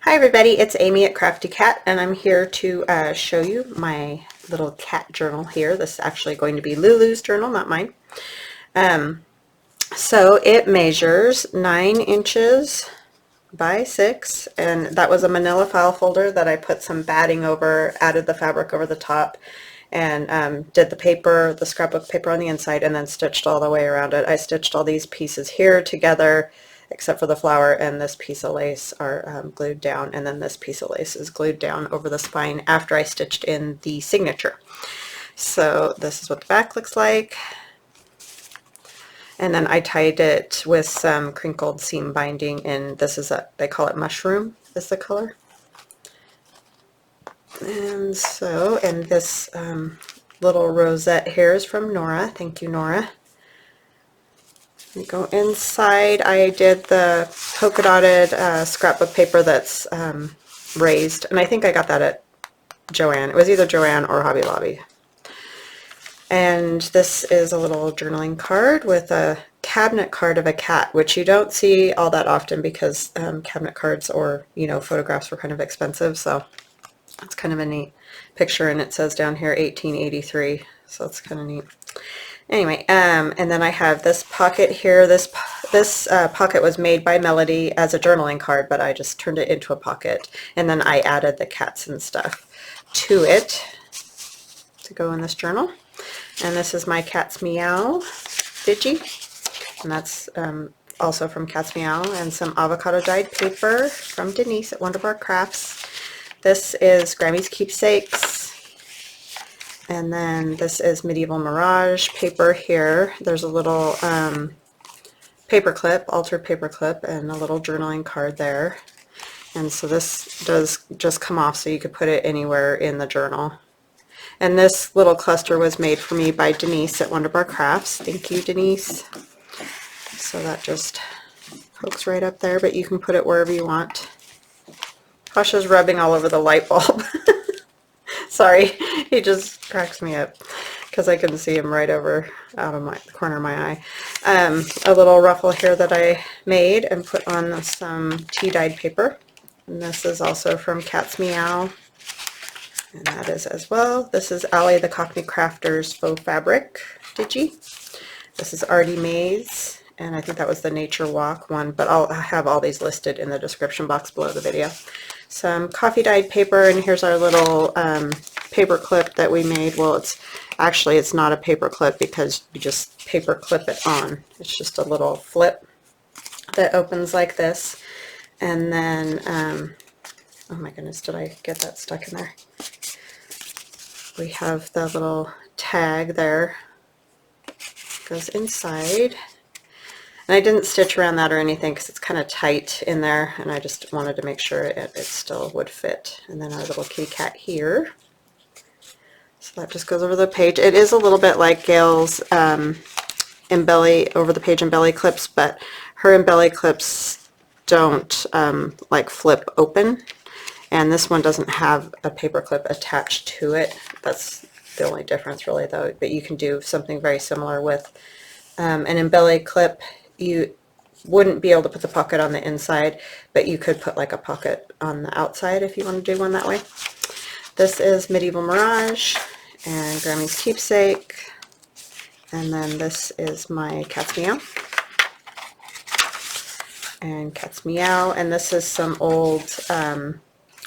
Hi everybody, it's Amy at Crafty Cat, and I'm here to show you my little cat journal here. This is actually going to be Lulu's journal, not mine. So it measures 9 inches by 6, and that was a manila file folder that I put some batting over, added the fabric over the top, and did the paper, the scrapbook paper on the inside, and then stitched all the way around it. I stitched all these pieces here together, except for the flower, and this piece of lace are glued down, and then this piece of lace is glued down over the spine after I stitched in the signature. So this is what the back looks like. And then I tied it with some crinkled seam binding, and this is they call it mushroom is the color. And so, and this little rosette here is from Nora. Thank you, Nora. We go inside. I did the polka dotted scrapbook paper that's raised, and I think I got that at Joann. It was either Joann or Hobby Lobby. And this is a little journaling card with a cabinet card of a cat, which you don't see all that often because cabinet cards or, you know, photographs were kind of expensive. So it's kind of a neat picture, and it says down here 1883. So it's kind of neat. Anyway, and then I have this pocket here. This pocket was made by Melody as a journaling card, but I just turned it into a pocket, and then I added the cats and stuff to it to go in this journal. And this is my Cat's Meow digi, and that's also from Cat's Meow, and some avocado dyed paper from Denise at Wonderbar Crafts. This is Grammy's Keepsakes. And then this is Medieval Mirage paper here. There's a little paper clip, altered paper clip, and a little journaling card there. And so this does just come off so you could put it anywhere in the journal. And this little cluster was made for me by Denise at Wonderbar Crafts. Thank you, Denise. So that just pokes right up there, but you can put it wherever you want. Pasha's rubbing all over the light bulb. Sorry, he just cracks me up because I can see him right over out of the corner of my eye. A little ruffle here that I made and put on some tea-dyed paper. And this is also from Cat's Meow. And that is as well. This is Allie the Cockney Crafter's Faux Fabric Digi. This is ArtyMaze, and I think that was the Nature Walk one, but I'll have all these listed in the description box below the video. Some coffee dyed paper, and here's our little paper clip that we made. Well, it's not a paper clip because you just paper clip it on. It's just a little flip that opens like this. And then, oh my goodness, did I get that stuck in there? We have the little tag there. Goes inside. And I didn't stitch around that or anything because it's kind of tight in there, and I just wanted to make sure it still would fit. And then our little kitty cat here. So that just goes over the page. It is a little bit like Gail's embelly over the page embelly clips, but her embelly clips don't like flip open, and this one doesn't have a paper clip attached to it. That's the only difference really, though. But you can do something very similar with an embelly clip. You wouldn't be able to put the pocket on the inside, but you could put like a pocket on the outside if you want to do one that way. This is Medieval Mirage and Grammy's Keepsake, and then this is my Cat's Meow and Cat's Meow, and this is some old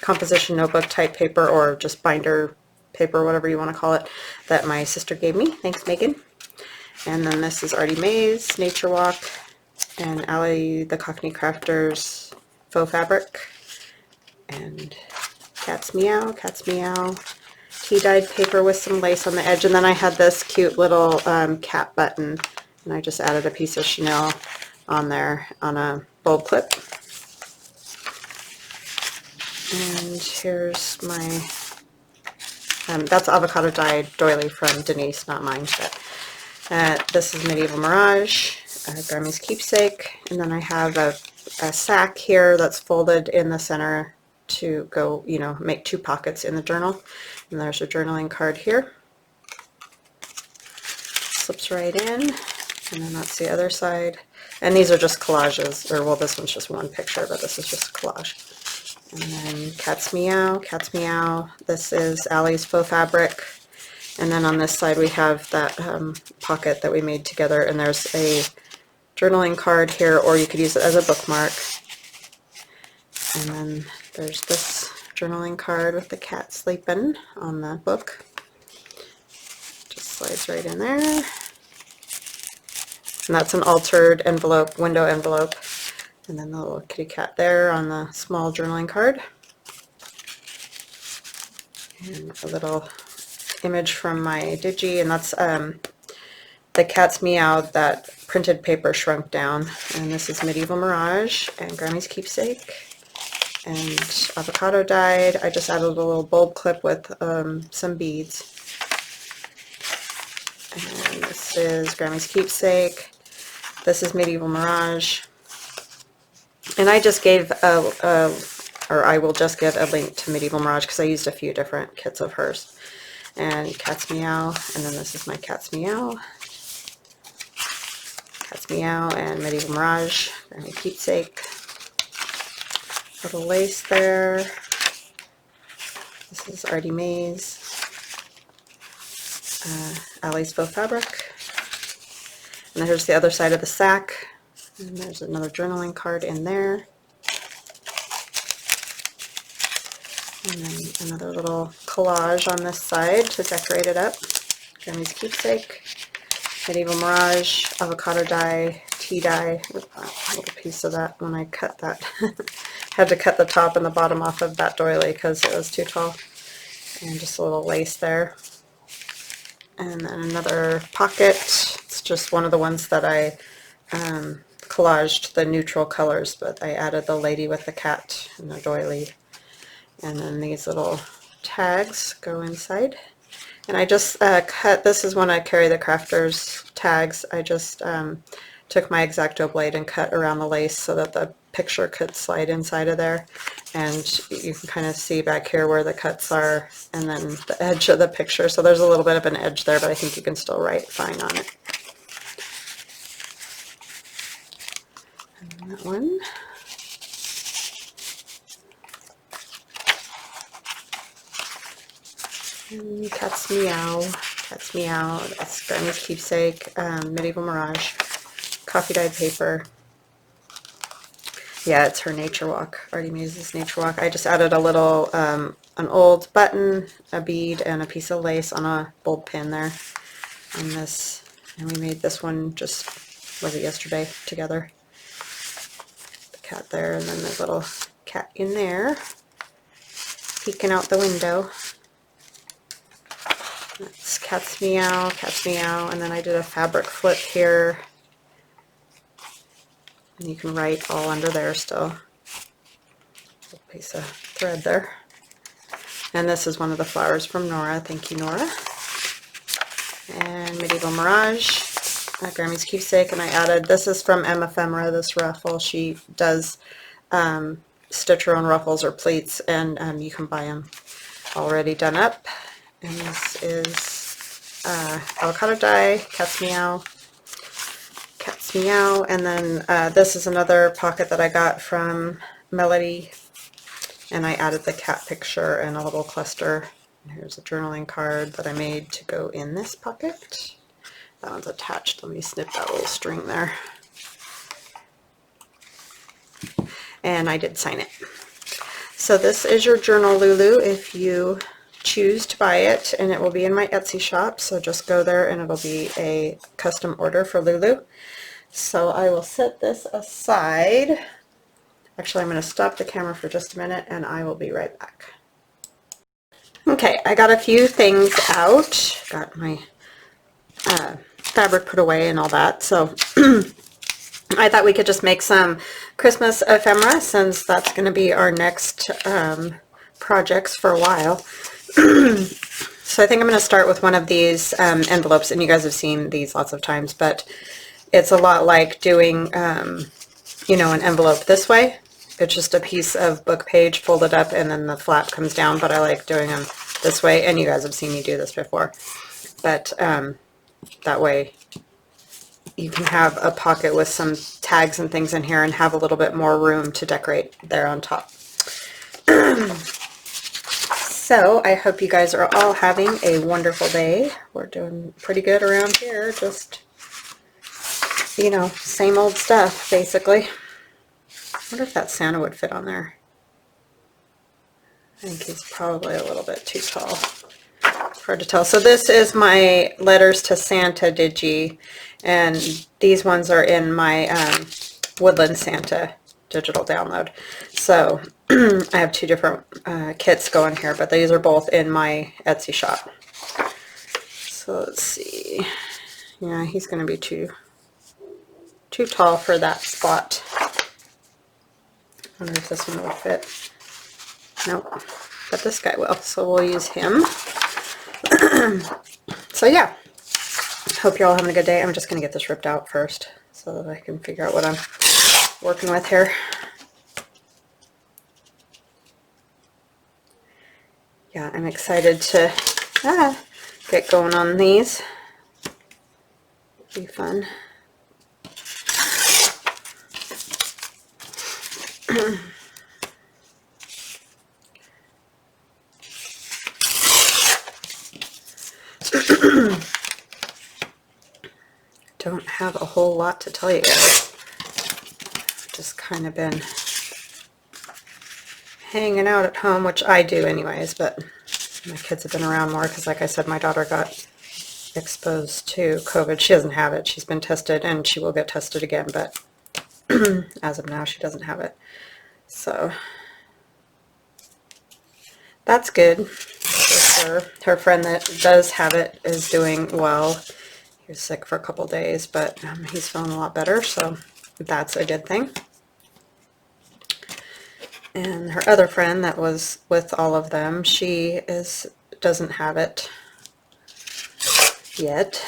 composition notebook type paper, or just binder paper, whatever you want to call it, that my sister gave me. Thanks, Megan. And then this is ArtyMaze, Nature Walk, and Allie the Cockney Crafter's Faux Fabric, and Cat's Meow, tea-dyed paper with some lace on the edge. And then I had this cute little cat button, and I just added a piece of chenille on there on a bulb clip. And here's my, that's avocado dyed doily from Denise, not mine, but this is Medieval Mirage, Grammy's Keepsake, and then I have a sack here that's folded in the center to go, you know, make 2 pockets in the journal. And there's a journaling card here. Slips right in, and then that's the other side. And these are just collages, or well, this one's just one picture, but this is just a collage. And then Cat's Meow, Cat's Meow. This is Allie's Faux Fabric. And then on this side we have that pocket that we made together, and there's a journaling card here, or you could use it as a bookmark. And then there's this journaling card with the cat sleeping on the book. Just slides right in there. And that's an altered envelope, window envelope. And then the little kitty cat there on the small journaling card. And a little image from my digi, and that's the Cat's Meow, that printed paper shrunk down. And this is Medieval Mirage and Grammy's Keepsake and avocado dyed. I just added a little bulb clip with some beads. And this is Grammy's Keepsake. This is Medieval Mirage. And I just gave or I will just give a link to Medieval Mirage because I used a few different kits of hers. And Cat's Meow, and then this is my Cat's Meow. Cat's Meow and Medieval Mirage, Grammy Keepsake. Little lace there. This is ArtyMaze. Allie's Faux Fabric. And then here's the other side of the sack. And there's another journaling card in there. And then another little collage on this side to decorate it up. Grammy's Keepsake, Medieval Mirage, avocado dye, tea dye. A little piece of that when I cut that. Had to cut the top and the bottom off of that doily because it was too tall. And just a little lace there. And then another pocket. It's just one of the ones that I collaged the neutral colors, but I added the lady with the cat and the doily. And then these little tags go inside. And I just cut, this is when I carry the crafters tags. I just took my X-Acto blade and cut around the lace so that the picture could slide inside of there. And you can kind of see back here where the cuts are, and then the edge of the picture. So there's a little bit of an edge there, but I think you can still write fine on it. And that one. And Cat's Meow, Cat's Meow, that's Grammy's Keepsake, Medieval Mirage, coffee dyed paper. Yeah, it's her Nature Walk, ArtyMaze's Nature Walk. I just added a little, an old button, a bead, and a piece of lace on a bulb pin there on this. And we made this one just, was it yesterday, together. The cat there, and then the little cat in there, peeking out the window. That's Cat's Meow, and then I did a fabric flip here. And you can write all under there still. A piece of thread there. And this is one of the flowers from Nora. Thank you, Nora. And Medieval Mirage, Grammy's Keepsake, and I added, this is from Ephemera, this ruffle. She does stitch her own ruffles or pleats, and you can buy them already done up. And this is avocado dye, Cat's Meow, and then this is another pocket that I got from Melody, and I added the cat picture and a little cluster. And here's a journaling card that I made to go in this pocket. That one's attached. Let me snip that little string there. And I did sign it. So this is your journal, Lulu, if you choose to buy it, and it will be in my Etsy shop, so just go there and it'll be a custom order for Lulu. So I will set this aside. Actually, I'm going to stop the camera for just a minute and I will be right back. Okay, I got a few things out, got my fabric put away and all that, so I thought we could just make some Christmas ephemera since that's going to be our next projects for a while. So I think I'm going to start with one of these envelopes, and you guys have seen these lots of times, but it's a lot like doing, you know, an envelope this way. It's just a piece of book page folded up and then the flap comes down, but I like doing them this way, and you guys have seen me do this before. But that way you can have a pocket with some tags and things in here and have a little bit more room to decorate there on top. So I hope you guys are all having a wonderful day. We're doing pretty good around here. Just, you know, same old stuff, basically. I wonder if that Santa would fit on there. I think he's probably a little bit too tall. It's hard to tell. So this is my Letters to Santa digi, and these ones are in my Woodland Santa digital download. So I have two different kits going here, but these are both in my Etsy shop. So let's see. Yeah, he's going to be too tall for that spot. I wonder if this one will fit. Nope, but this guy will, so we'll use him. So yeah, hope you're all having a good day. I'm just going to get this ripped out first so that I can figure out what I'm working with here. Yeah, I'm excited to get going on these. Be fun. Don't have a whole lot to tell you guys. Just kind of been hanging out at home, which I do anyways, but my kids have been around more because, like I said, my daughter got exposed to COVID. She doesn't have it. She's been tested and she will get tested again, but as of now she doesn't have it. So that's good for her. Her friend that does have it is doing well. He was sick for a couple days, but he's feeling a lot better, so that's a good thing. And her other friend that was with all of them, she doesn't have it yet.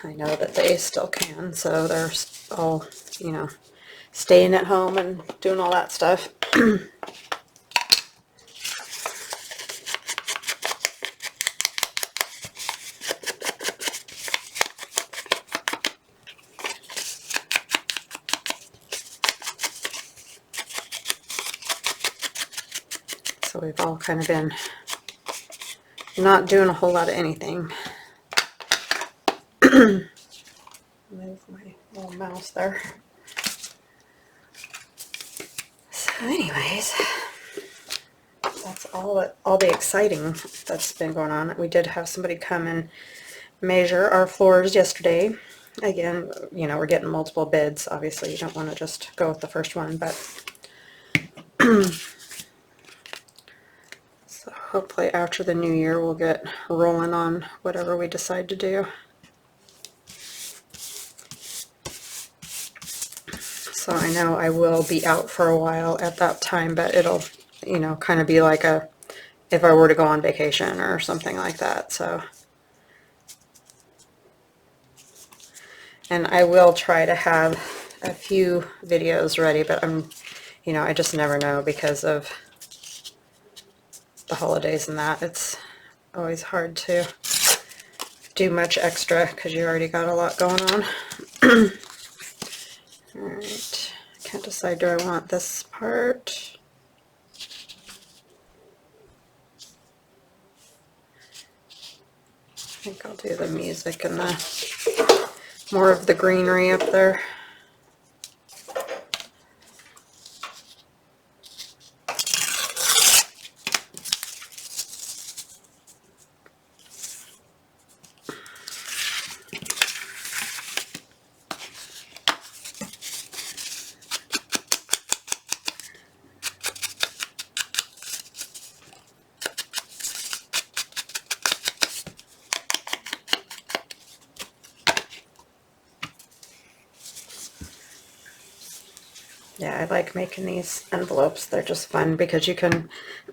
I know that they still can, so they're all, you know, staying at home and doing all that stuff. So we've all kind of been not doing a whole lot of anything. Move my little mouse there. So anyways, that's all the exciting that's been going on. We did have somebody come and measure our floors yesterday. Again, you know, we're getting multiple bids. Obviously, you don't want to just go with the first one, but so hopefully after the new year we'll get rolling on whatever we decide to do. So I know I will be out for a while at that time, but it'll, you know, kind of be like if I were to go on vacation or something like that. So, and I will try to have a few videos ready, but you know, I just never know because of the holidays and that. It's always hard to do much extra because you already got a lot going on. Alright, can't decide, do I want this part? I think I'll do the music and the more of the greenery up there. Yeah, I like making these envelopes. They're just fun because you can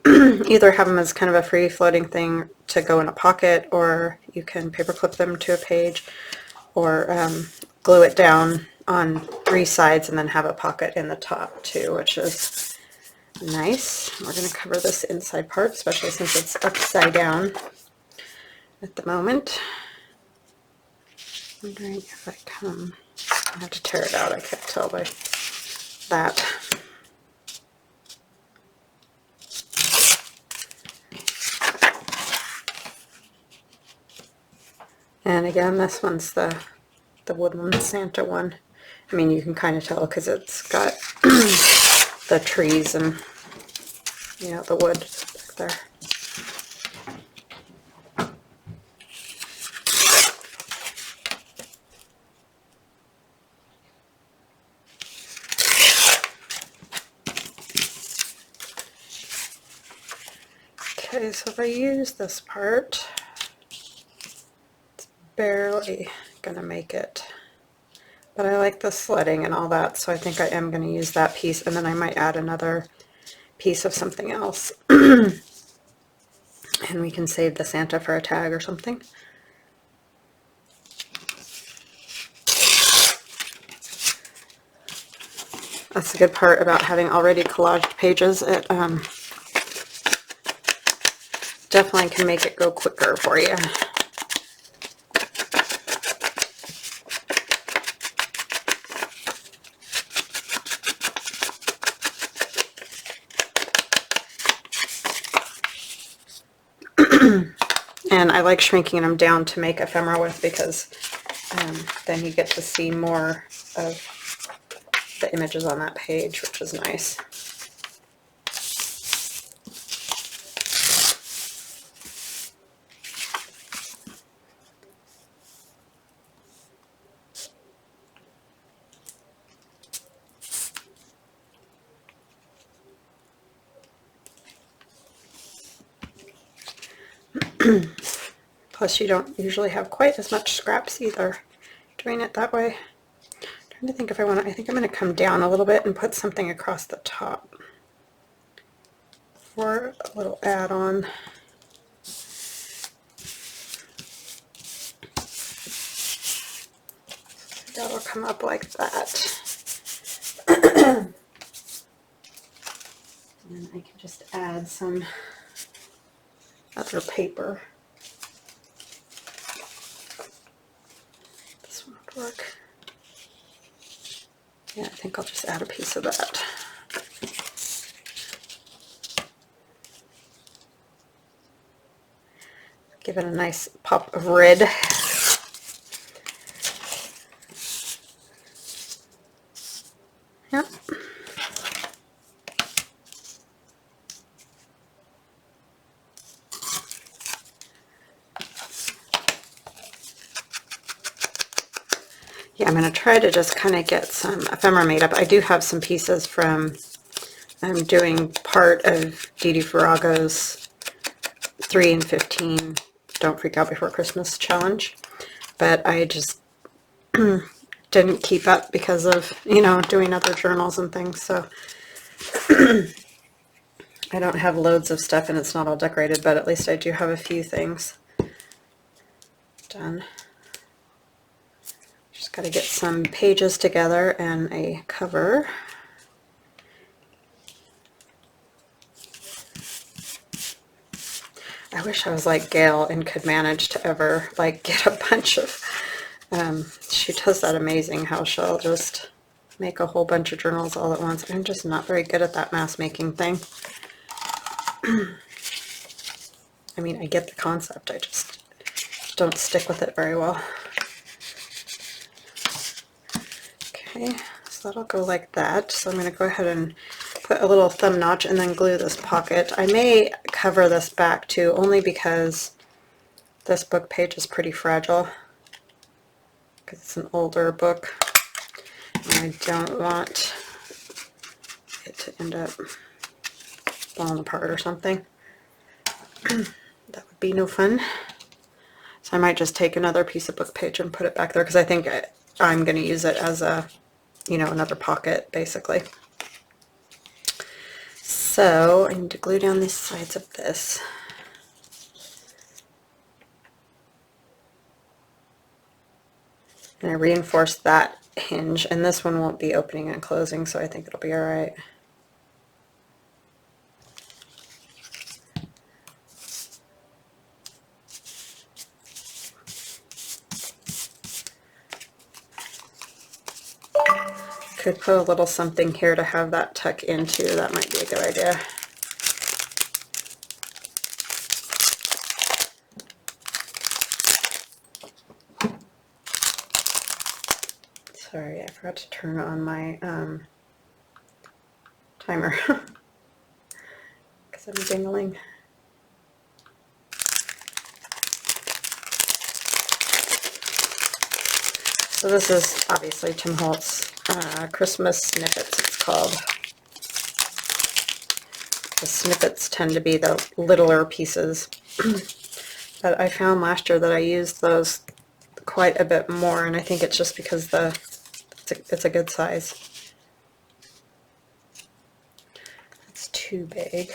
either have them as kind of a free floating thing to go in a pocket, or you can paper clip them to a page, or glue it down on 3 sides and then have a pocket in the top too, which is nice. We're going to cover this inside part, especially since it's upside down at the moment. I'm wondering if I have to tear it out. I can't tell by that. And again, this one's the Woodland Santa one. I mean, you can kind of tell because it's got the trees and, you know, the wood back there. Okay, so if I use this part, it's barely gonna make it. But I like the sledding and all that, so I think I am gonna use that piece, and then I might add another piece of something else. And we can save the Santa for a tag or something. That's the good part about having already collaged pages. It definitely can make it go quicker for you. And I like shrinking them down to make ephemera with, because then you get to see more of the images on that page, which is nice. Plus you don't usually have quite as much scraps either doing it that way. I'm trying to think if I want to, I think I'm going to come down a little bit and put something across the top for a little add-on. That'll come up like that. And I can just add some other paper. This one would work. Yeah, I think I'll just add a piece of that. Give it a nice pop of red. Yep. Yeah, I'm going to try to just kind of get some ephemera made up. I do have some pieces from, I'm doing part of Didi Farrago's 3 and 15 Don't Freak Out Before Christmas challenge, but I just didn't keep up because of, you know, doing other journals and things, so I don't have loads of stuff and it's not all decorated, but at least I do have a few things done. Just got to get some pages together and a cover. I wish I was like Gail and could manage to ever like get a bunch of, she does that amazing how she'll just make a whole bunch of journals all at once. I'm just not very good at that mass making thing. I mean, I get the concept, I just don't stick with it very well. Okay, so that'll go like that. So I'm going to go ahead and put a little thumb notch and then glue this pocket. I may cover this back too, only because this book page is pretty fragile, because it's an older book and I don't want it to end up falling apart or something. That would be no fun. So I might just take another piece of book page and put it back there, because I think I'm going to use it as a, you know, another pocket basically. So I need to glue down the sides of this. And I reinforced that hinge, and this one won't be opening and closing, so I think it'll be all right. Could put a little something here to have that tuck into. That might be a good idea. Sorry, I forgot to turn on my timer because I'm dingling. So this is obviously Tim Holtz Christmas Snippets, it's called. The snippets tend to be the littler pieces. But I found last year that I used those quite a bit more, and I think it's just because it's a good size. It's too big.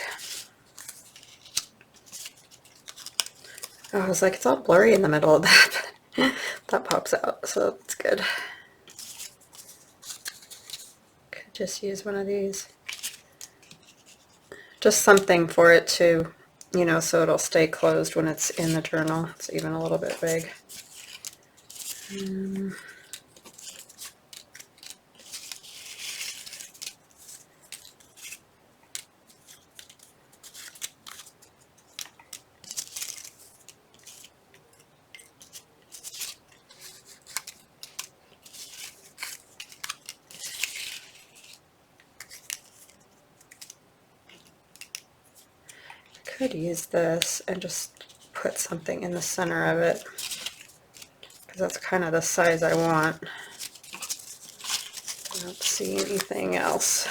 I was like, it's all blurry in the middle of that. That pops out, so that's good. Could just use one of these. Just something for it to, you know, so it'll stay closed when it's in the journal. It's even a little bit big. Could use this and just put something in the center of it because that's kind of the size I want. I don't see anything else.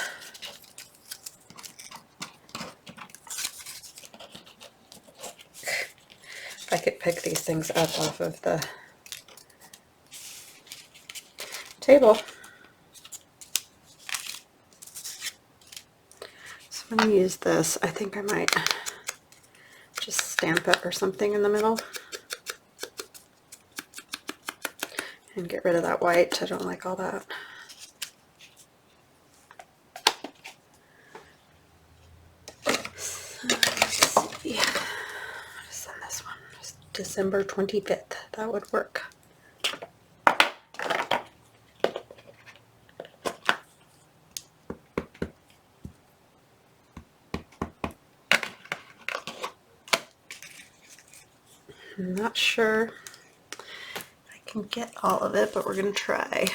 If I could pick these things up off of the table. So I'm going to use this. I think I might just stamp it or something in the middle and get rid of that white. I don't like all that. So let's see. Send this one. Just December 25th. That would work. I'm not sure I can get all of it, but we're going to try.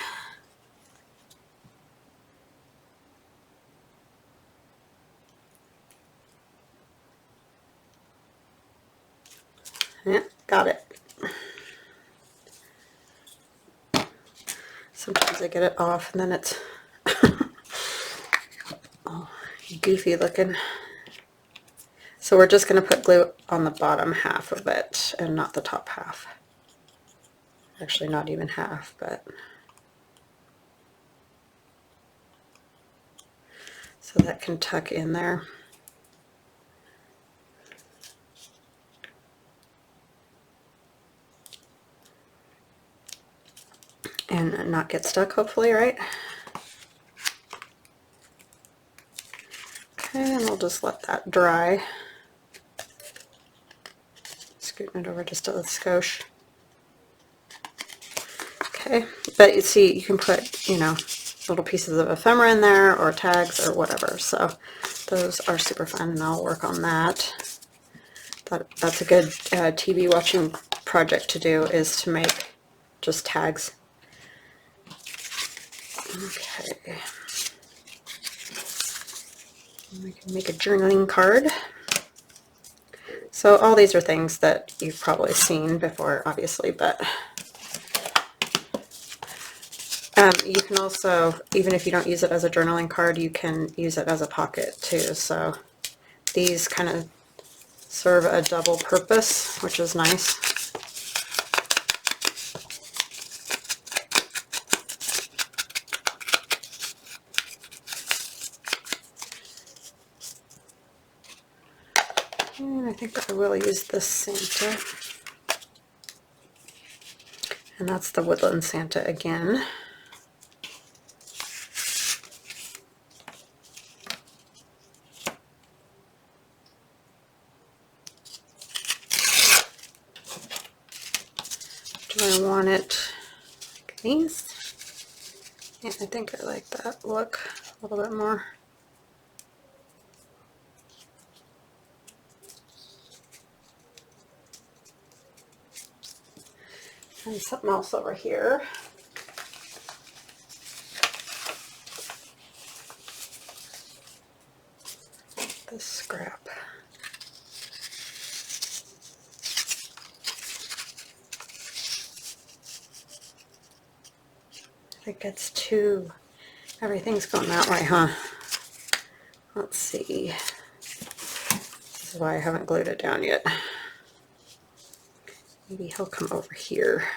Yeah, got it. Sometimes I get it off and then it's all goofy looking. So we're just going to put glue on the bottom half of it and not the top half. Actually, not even half, but so that can tuck in there. And not get stuck, hopefully, right? Okay, and we'll just let that dry. Scooting it over just a skosh. Okay, but you see, you can put, you know, little pieces of ephemera in there or tags or whatever. So those are super fun, and I'll work on that. That's a good TV watching project to do, is to make just tags. Okay. We can make a journaling card. So all these are things that you've probably seen before, obviously, but you can also, even if you don't use it as a journaling card, you can use it as a pocket too. So these kind of serve a double purpose, which is nice. And I think I will use this Santa. And that's the Woodland Santa again. Do I want it like these? Yeah, I think I like that look a little bit more. And something else over here. this scrap. It gets too, everything's going that way, huh? Let's see. This is why I haven't glued it down yet. Maybe he'll come over here.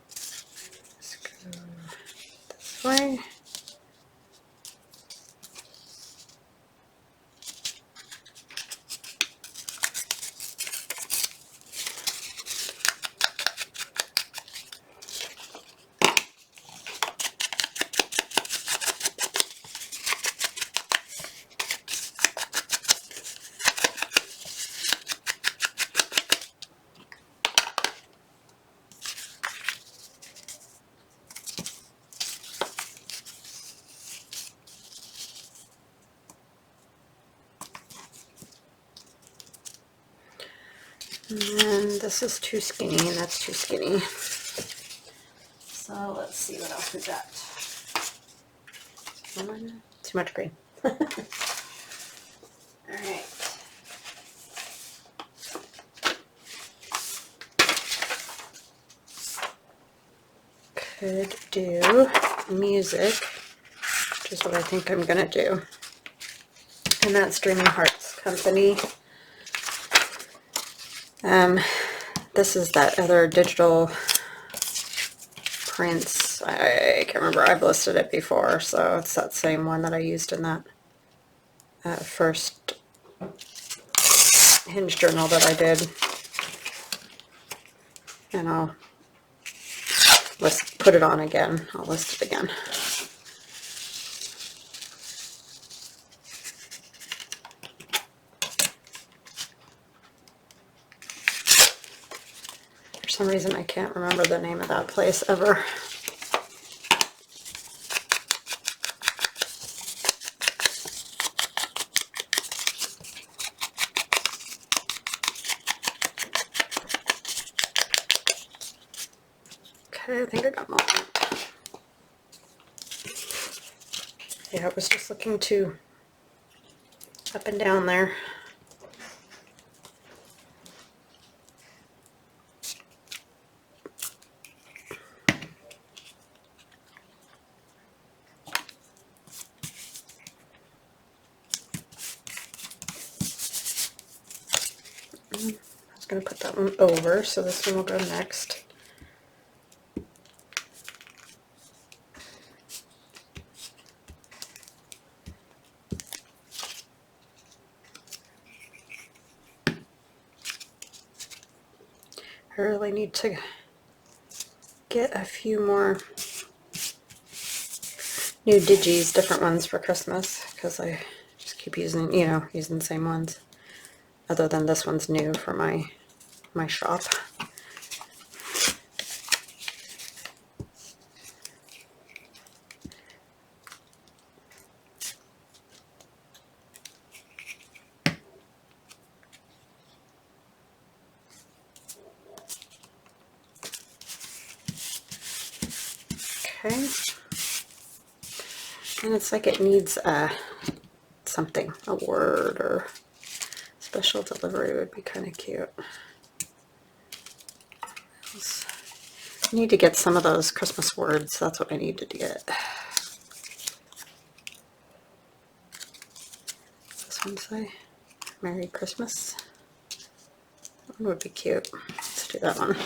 Let's go this way. And then this is too skinny, and that's too skinny. So let's see what else we got. Too much green. Alright. Could do music, which is what I think I'm gonna do. And that's Dreaming Hearts Company. This is that other digital prints. I can't remember. I've listed it before, so it's that same one that I used in that first hinge journal that I did. And I'll put it on again. I'll list it again. For some reason I can't remember the name of that place ever. Okay, I think I got them all. Yeah, I was just looking too up and down there. I was going to put that one over, so this one will go next. I really need to get a few more new digis, different ones for Christmas, because I just keep using, using the same ones. Other than this one's new for my shop. Okay, and it's like it needs something, a word or special delivery would be kind of cute. I need to get some of those Christmas words. That's what I needed to get. This one say Merry Christmas. That one would be cute. Let's do that one.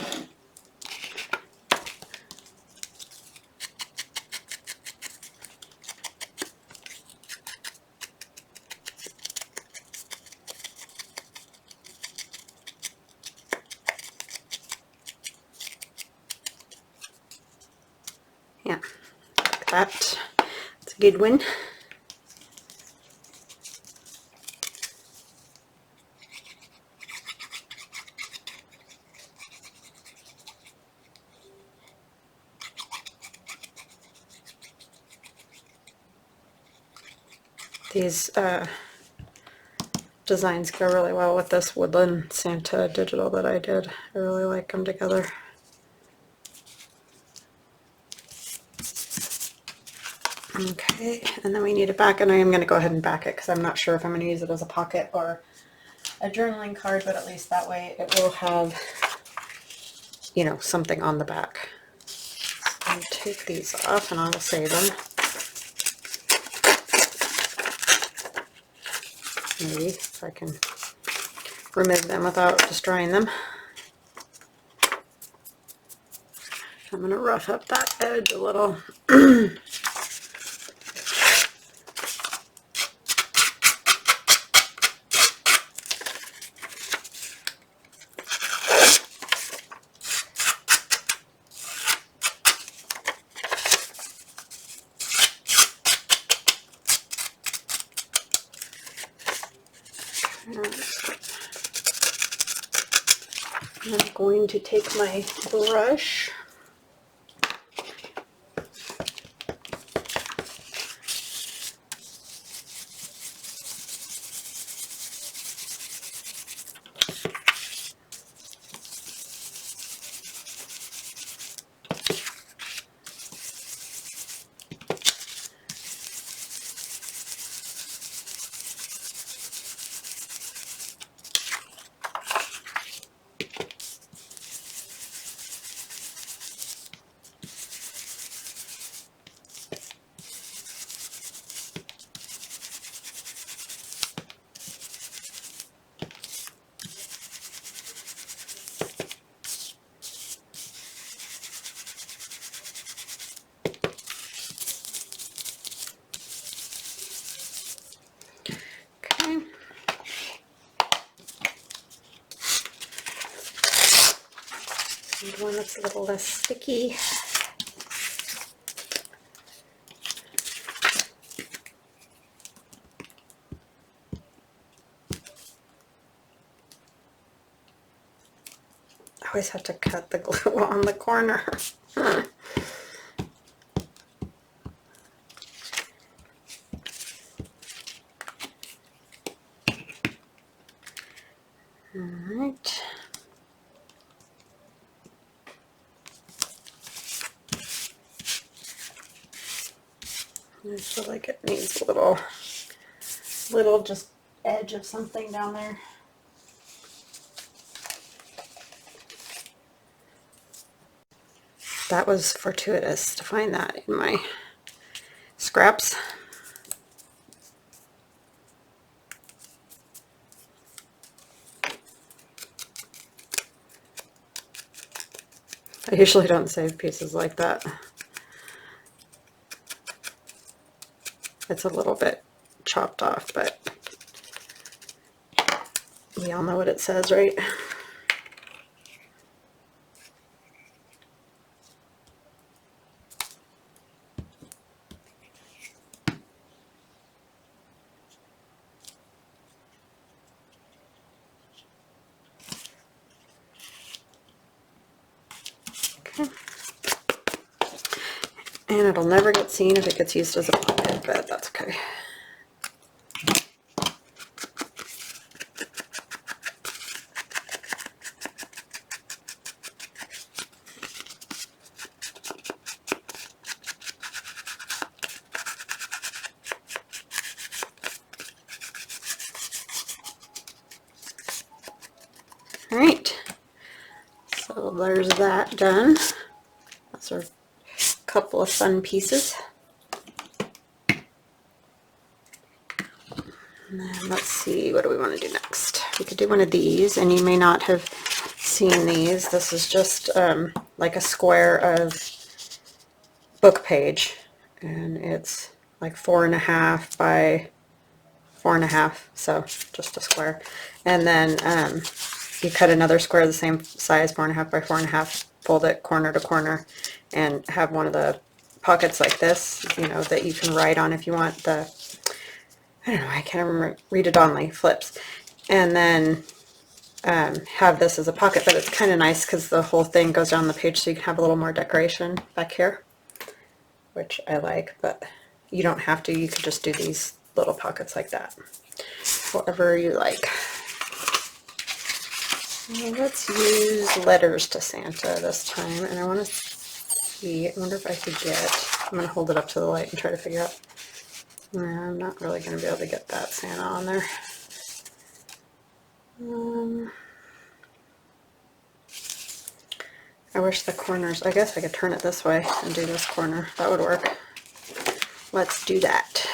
Yeah, like that. It's a good one. These designs go really well with this Woodland Santa digital that I did. I really like them together. Okay, and then we need a back, and I am going to go ahead and back it because I'm not sure if I'm going to use it as a pocket or a journaling card, but at least that way it will have, you know, something on the back. So I'll take these off and I'll save them. Maybe if I can remove them without destroying them. I'm going to rough up that edge a little. I'm going to take my brush and one that's a little less sticky. I always have to cut the glue on the corner. Alright. I feel like it needs a little just edge of something down there. That was fortuitous to find that in my scraps. I usually don't save pieces like that. It's a little bit chopped off, but we all know what it says, right? Okay. And it'll never get seen if it gets used as a pocket, but that's okay. Alright, so there's that done. Those are a couple of fun pieces. And then let's see, what do we want to do next? We could do one of these, and you may not have seen these. This is just like a square of book page, and it's like 4.5 by 4.5, so just a square. And then you cut another square the same size, 4.5 by 4.5, fold it corner to corner, and have one of the pockets like this, you know, that you can write on if you want. The, I don't know, I can't remember, read it only, flips. And then have this as a pocket, but it's kind of nice because the whole thing goes down the page, so you can have a little more decoration back here, which I like, but you don't have to. You could just do these little pockets like that, whatever you like. Well, let's use letters to Santa this time, and I want to see, I wonder if I could get I'm going to hold it up to the light and try to figure out. Nah, I'm not really going to be able to get that Santa on there. I wish the corners, I guess I could turn it this way and do this corner. That would work. Let's do that.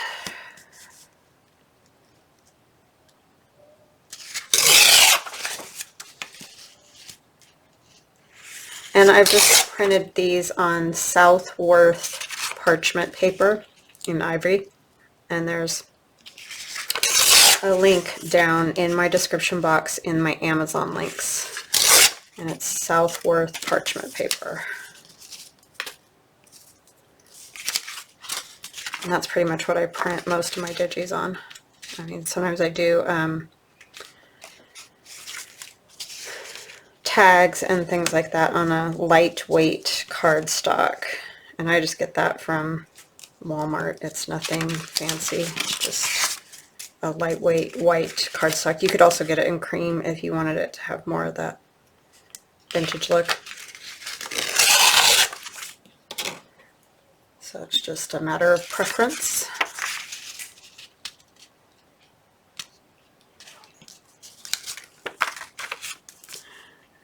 And I've just printed these on Southworth parchment paper in ivory. And there's a link down in my description box in my Amazon links. And it's Southworth parchment paper. And that's pretty much what I print most of my digis on. I mean, sometimes I do tags and things like that on a lightweight cardstock, and I just get that from Walmart. It's nothing fancy, it's just a lightweight white cardstock. You could also get it in cream if you wanted it to have more of that vintage look. So it's just a matter of preference.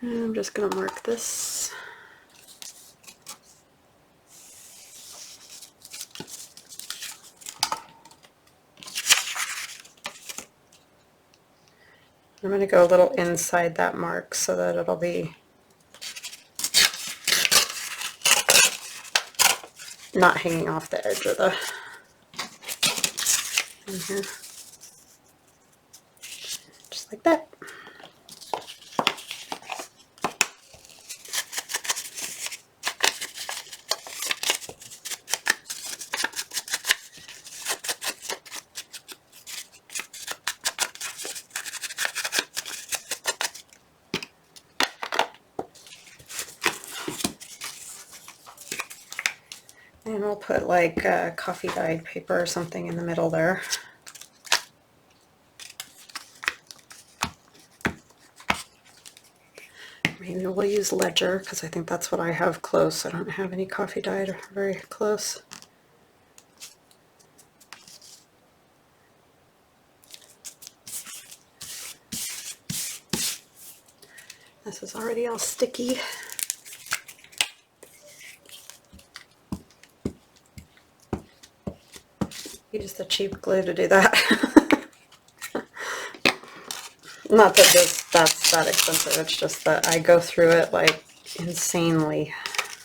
And I'm just going to mark this. I'm going to go a little inside that mark so that it'll be not hanging off the edge of the in here. Just like that. And we'll put like coffee dyed paper or something in the middle there. Maybe we'll use ledger because I think that's what I have close. I don't have any coffee dyed or very close. This is already all sticky. Use the cheap glue to do that. Not that that's that expensive, it's just that I go through it like insanely.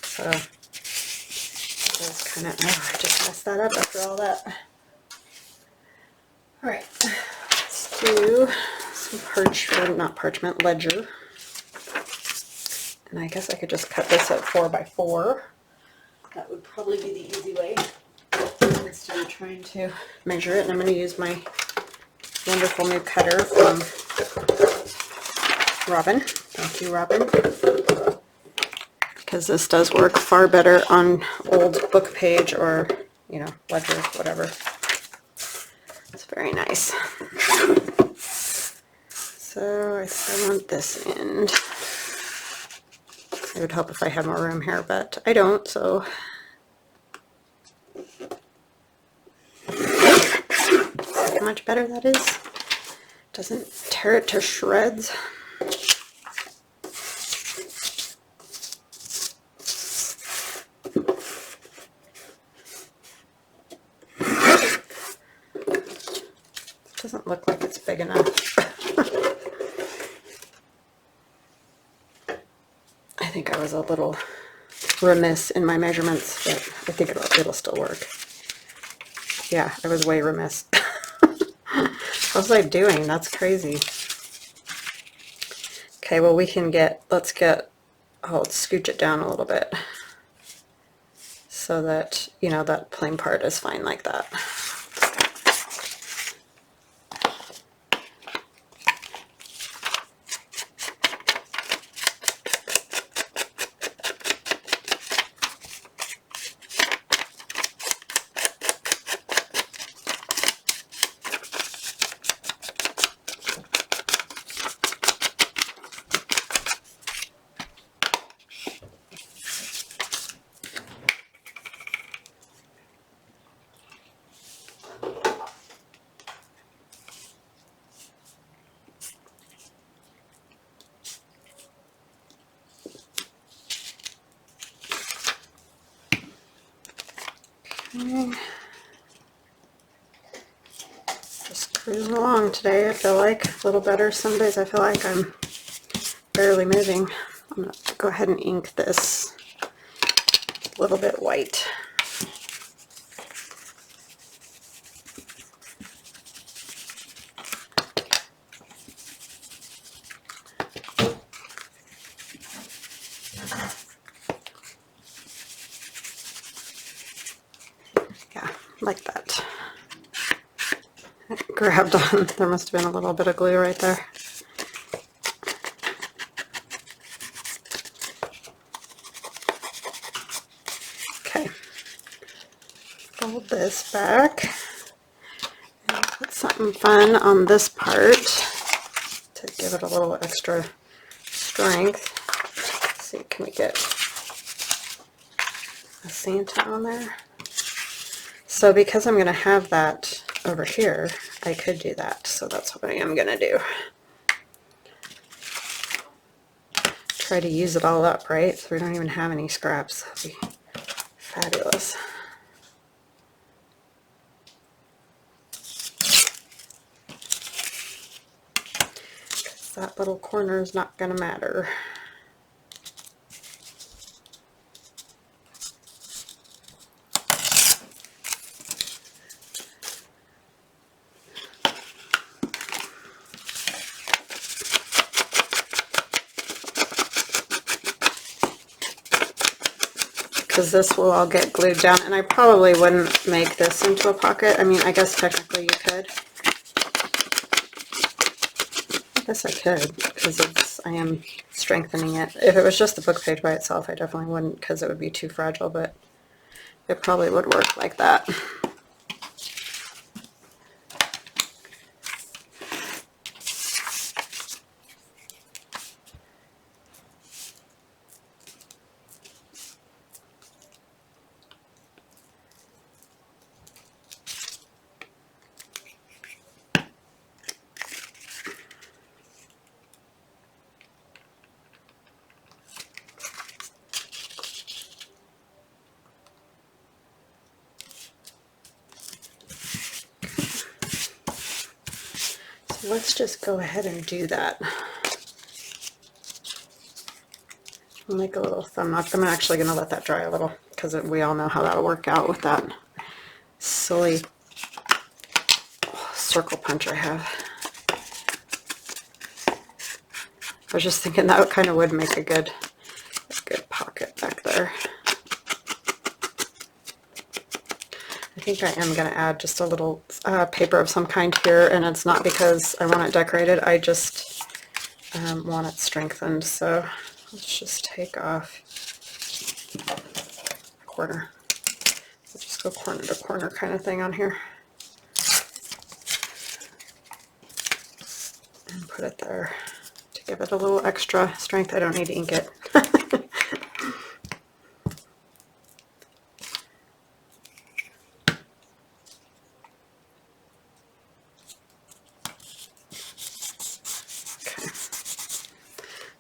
So it's kind of, oh, I just messed that up after all that. Alright, let's do some parchment, ledger. And I guess I could just cut this at 4x4. That would probably be the easy way instead of trying to measure it. And I'm going to use my wonderful new cutter from Robin. Thank you, Robin. Because this does work far better on old book page or, you know, ledger, whatever. It's very nice. So I still want this end. I would help if I had more room here, but I don't, so. See how much better that is? Doesn't tear it to shreds. Doesn't look like it's big enough. I think I was a little remiss in my measurements, but I think it'll still work. Yeah, I was way remiss. What was I doing? That's crazy. Okay, well let's scooch it down a little bit so that, you know, that plain part is fine like that. Cruising along today, I feel like a little better. Some days I feel like I'm barely moving. I'm going to go ahead and ink this a little bit white. Yeah, like that. It grabbed on. There must have been a little bit of glue right there. Okay. Fold this back and put something fun on this part to give it a little extra strength. Let's see, can we get a Santa on there? So because I'm going to have that over here, I could do that. So that's what I am going to do. Try to use it all up, right? So we don't even have any scraps. That'd be fabulous. Because that little corner is not going to matter. Because this will all get glued down, and I probably wouldn't make this into a pocket. I mean, I guess technically you could. I guess I could, because I am strengthening it. If it was just the book page by itself, I definitely wouldn't, because it would be too fragile, but it probably would work like that. Let's just go ahead and do that. I'll make a little thumb knot. I'm actually going to let that dry a little because we all know how that'll work out with that silly circle punch I have. I was just thinking that kind of would make a good pocket back there. I think I am going to add just a little paper of some kind here, and it's not because I want it decorated, I just want it strengthened. So let's just take off a corner. We'll just go corner to corner kind of thing on here. And put it there to give it a little extra strength. I don't need to ink it.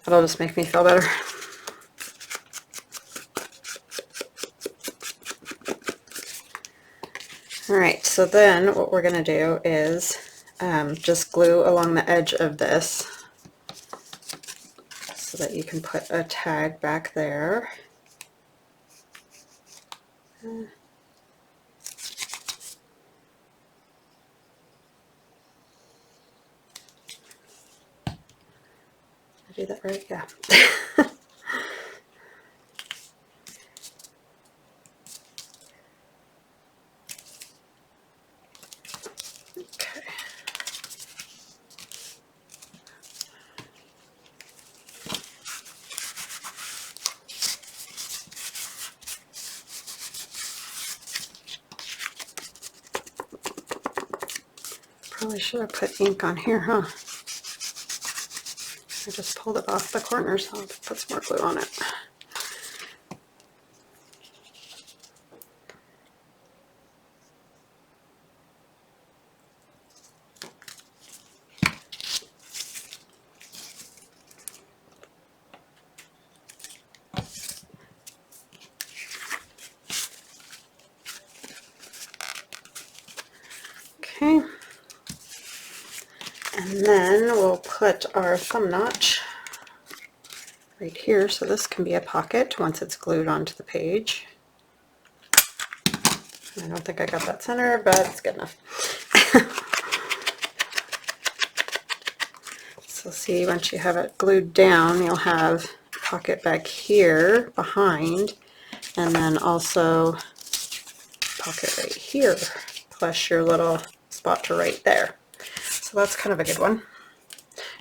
That'll just make me feel better. Alright, so then what we're going to do is just glue along the edge of this so that you can put a tag back there. Do that right? Yeah. Okay. Probably should have put ink on here, huh? I just pulled it off the corners. I'll put some more glue on it. Okay. And then we'll put our thumb notch right here, so this can be a pocket once it's glued onto the page. I don't think I got that center, but it's good enough. So see, once you have it glued down, you'll have a pocket back here behind, and then also pocket right here, plus your little spot to write there. So that's kind of a good one.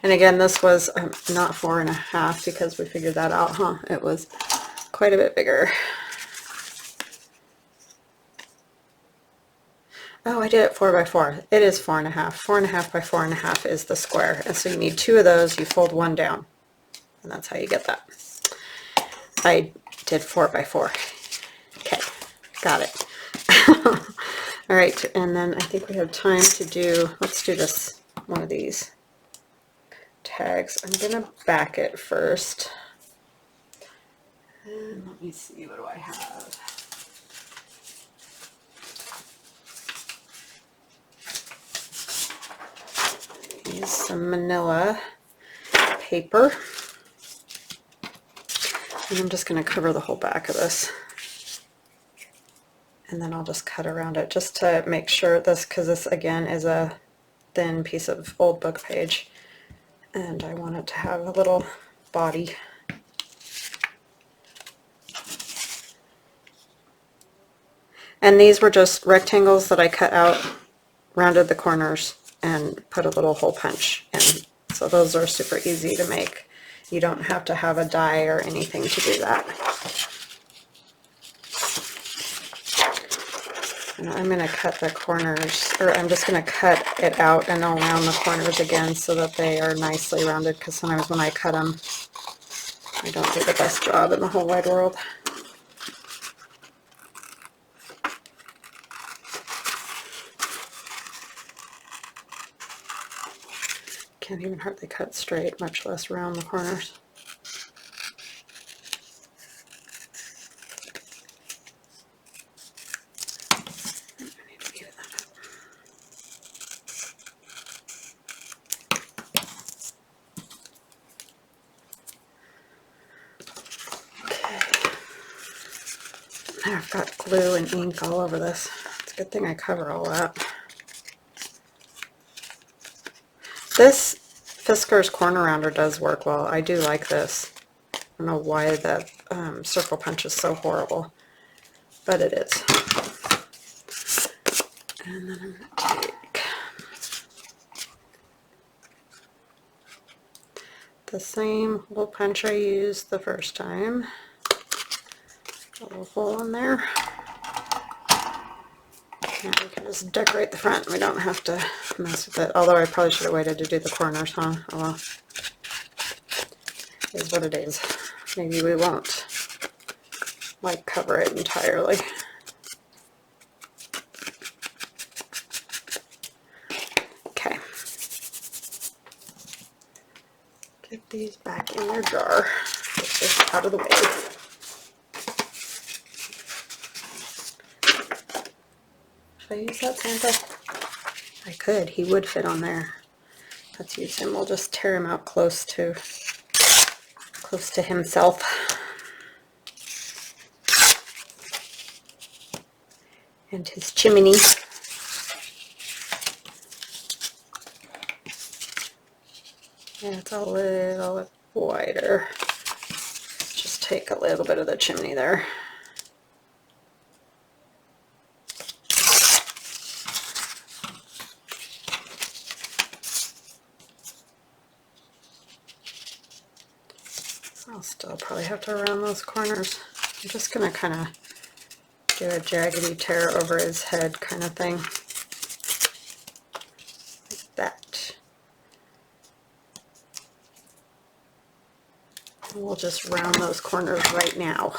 And again, this was not 4.5 because we figured that out, huh? It was quite a bit bigger. Oh, I did it 4 by 4. It is 4.5. 4.5 by 4.5 is the square. And so you need 2 of those. You fold one down. And that's how you get that. I did 4 by 4. Okay, got it. All right, and then I think we have time to do, let's do this, one of these tags. I'm going to back it first. And let me see, what do I have? Use some Manila paper, and I'm just going to cover the whole back of this, and then I'll just cut around it just to make sure this, because this again is a thin piece of old book page, and I want it to have a little body. And these were just rectangles that I cut out, rounded the corners, and put a little hole punch in. So those are super easy to make. You don't have to have a die or anything to do that. And I'm going to cut the corners, or I'm just going to cut it out and around the corners again so that they are nicely rounded, because sometimes when I cut them, I don't do the best job in the whole wide world. Can't even hardly cut straight, much less round the corners. I need to even that up. Okay. Now I've got glue and ink all over this. It's a good thing I cover all that. This Fiskars corner rounder does work well. I do like this. I don't know why that circle punch is so horrible, but it is. And then I'm going to take the same hole punch I used the first time. A little hole in there. And we can just decorate the front. We don't have to mess with it. Although I probably should have waited to do the corners, huh? Oh well. It is what it is. Maybe we won't like cover it entirely. Okay. Get these back in their jar. Get this out of the way. Should I use that Santa? I could. He would fit on there. Let's use him. We'll just tear him out close to himself. And his chimney. And it's a little bit wider. Just take a little bit of the chimney there. I'll still probably have to round those corners. I'm just going to kind of do a jaggedy tear over his head kind of thing. Like that. And we'll just round those corners right now.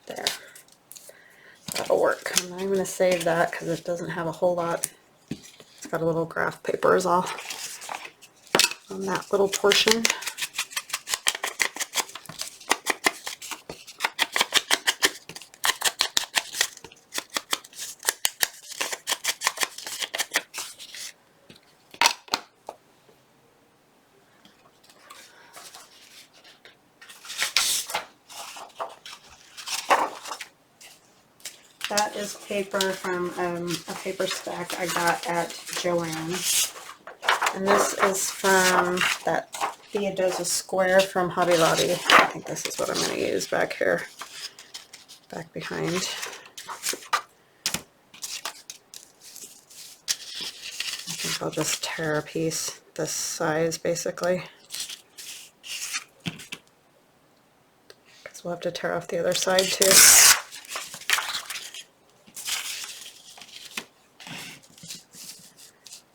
There. That'll work. And I'm going to save that because it doesn't have a whole lot. It's got a little graph paper is all on that little portion. That is paper from a paper stack I got at Joann's. And this is from that Theodosia Square from Hobby Lobby. I think this is what I'm going to use back here, back behind. I think I'll just tear a piece this size basically, because we'll have to tear off the other side too.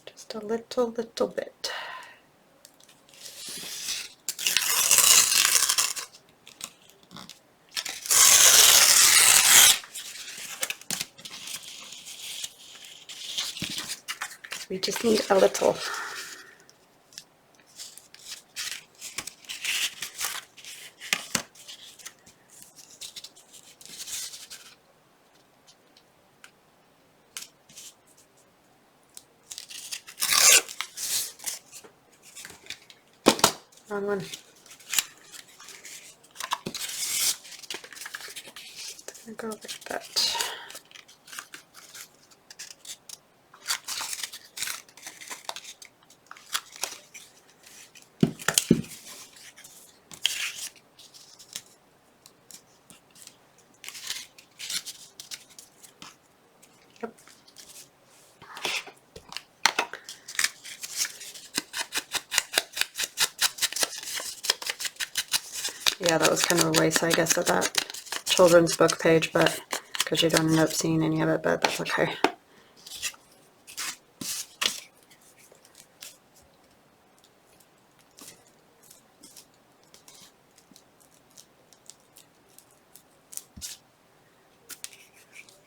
Just a little bit. We just need a little. Wrong one. It's gonna go like that. Yeah, that was kind of a waste, I guess, of that children's book page, but because you don't end up seeing any of it, but that's okay.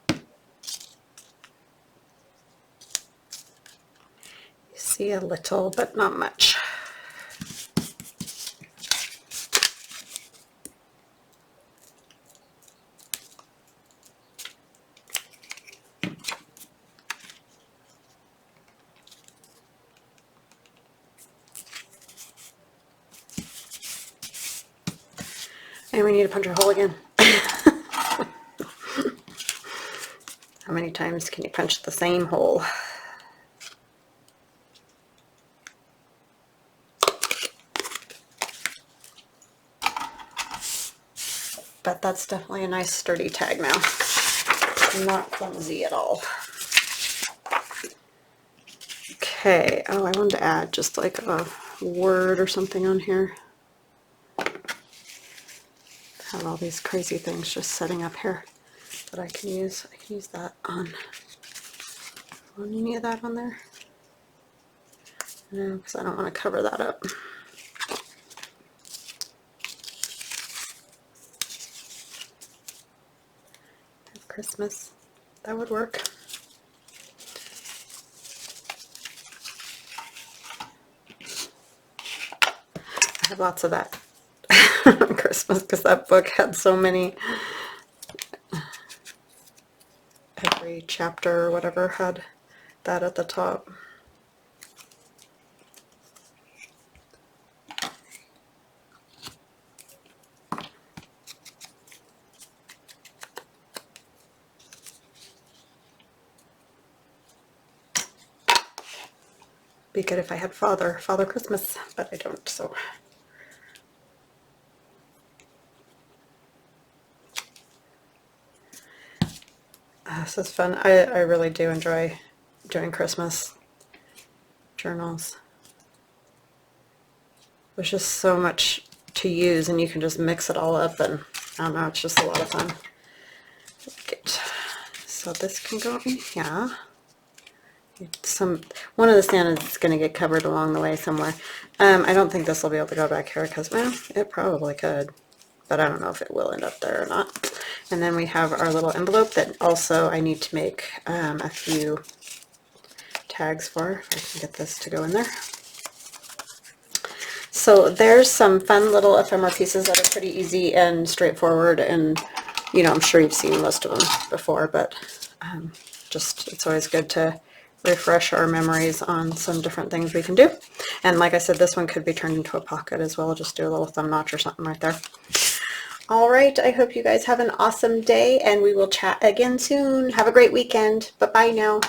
You see a little, but not much. And we need to punch a hole again. How many times can you punch the same hole? But that's definitely a nice sturdy tag now. Not clumsy at all. Okay, oh, I wanted to add just like a word or something on here. Have all these crazy things just setting up here that I can use. I can use that on any of that on there. No, because I don't want to cover that up. Christmas, that would work. I have lots of that on Christmas because that book had so many. Every chapter or whatever had that at the top. Be good if I had Father Christmas, but I don't, so. This is fun. I really do enjoy doing Christmas journals. There's just so much to use, and you can just mix it all up, and I don't know, it's just a lot of fun. Okay. So this can go in here. One of the Santas is going to get covered along the way somewhere. I don't think this will be able to go back here because, well, it probably could, but I don't know if it will end up there or not. And then we have our little envelope that also I need to make a few tags for, if I can get this to go in there. So there's some fun little ephemera pieces that are pretty easy and straightforward, and you know, I'm sure you've seen most of them before, but just it's always good to refresh our memories on some different things we can do. And like I said, this one could be turned into a pocket as well. I'll just do a little thumb notch or something right there. All right, I hope you guys have an awesome day, and we will chat again soon. Have a great weekend. Bye-bye now.